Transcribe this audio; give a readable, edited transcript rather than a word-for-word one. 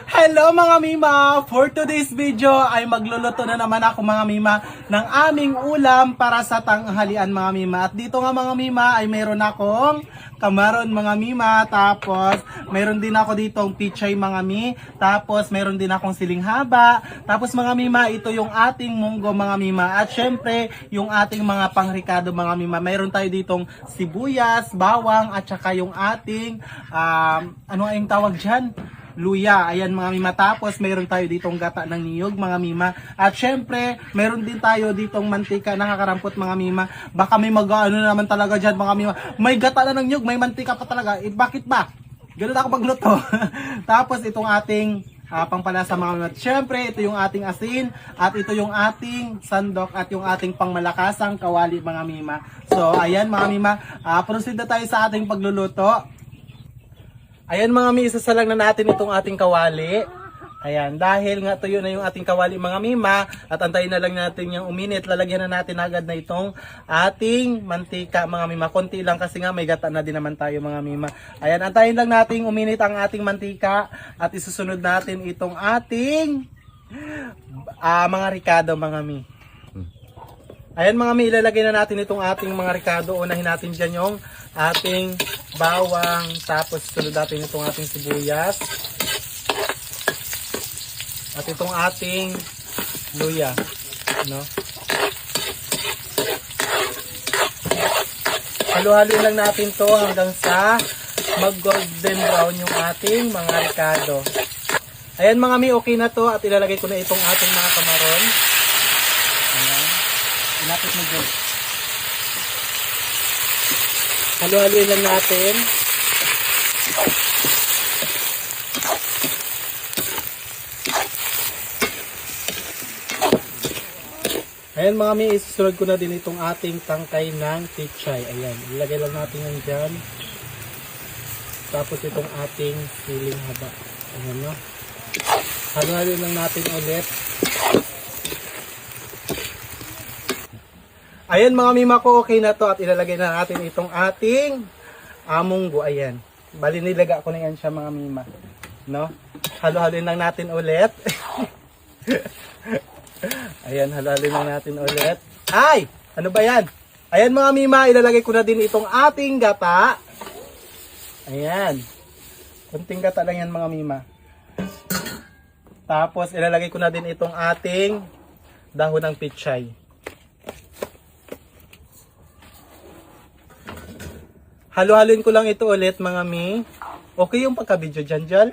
Hello mga Mima! For today's video ay magluluto na naman ako mga Mima ng aming ulam para sa tanghalian mga Mima. At dito nga mga Mima ay mayroon akong kamaron mga Mima. Tapos mayroon din ako ditong pichay mga Mi. Tapos mayroon din akong siling haba. Tapos mga Mima, ito yung ating munggo mga Mima. At syempre yung ating mga pangrikado mga Mima. Mayroon tayo ditong sibuyas, bawang at saka yung ating ano ay yung tawag dyan? Luya. Ayan mga Mima. Tapos mayroon tayo ditong gata ng niyog mga Mima. At syempre, mayroon din tayo ditong mantika nakakarampot mga Mima. Baka may mag-ano naman talaga dyan mga Mima. May gata na ng niyog, may mantika pa talaga. Eh, bakit ba? Ganun ako magluto. Tapos itong ating pangpalasa mga Mima. At syempre, ito yung ating asin. At ito yung ating sandok. At yung ating pangmalakasang kawali mga Mima. So, ayan mga Mima. Proceed na tayo sa ating pagluluto. Ayan mga Mi, isasalang na natin itong ating kawali. Ayan, dahil nga tuyo na yung ating kawali mga Mima, at antayin na lang natin yung uminit, lalagyan na natin agad na itong ating mantika mga Mima. Konti lang kasi nga may gata na din naman tayo mga Mima. Ayan, antayin lang natin uminit ang ating mantika at isusunod natin itong ating mga ricado mga Mi. Ayan mga Mi, ilalagay na natin itong ating mga ricado. Unahin natin dyan yung ating bawang, tapos sunod natin itong ating sibuyas at itong ating luya, no? Halo-halo lang natin to hanggang sa mag golden brown yung ating mga ricado. Ayan mga Mi, okay na to at ilalagay ko na itong ating mga kamaron. Ayan, inapit mo dyan. Halo-haloin lang natin. Ayan mga Mi, isusunod ko na din itong ating tangkay ng pichay. Ayan, ilagay lang natin yan dyan. Tapos itong ating siling haba. Ayan, no? Halo-haloin lang natin ulit. Ayan mga Mima ko, okay na to at ilalagay na natin itong ating munggo. Ayan. Bali nilaga ko na yan siya mga Mima. No? Halo-haloin lang natin ulit. Ayan, halo-haloin lang natin ulit. Ay! Ano ba yan? Ayan mga Mima, ilalagay ko na din itong ating gata. Ayan. Kunting gata lang yan mga Mima. Tapos ilalagay ko na din itong ating dahon ng pichay. Halo-haloin ko lang ito ulit mga Mi. Okay yung pagka-video dyan, Jal?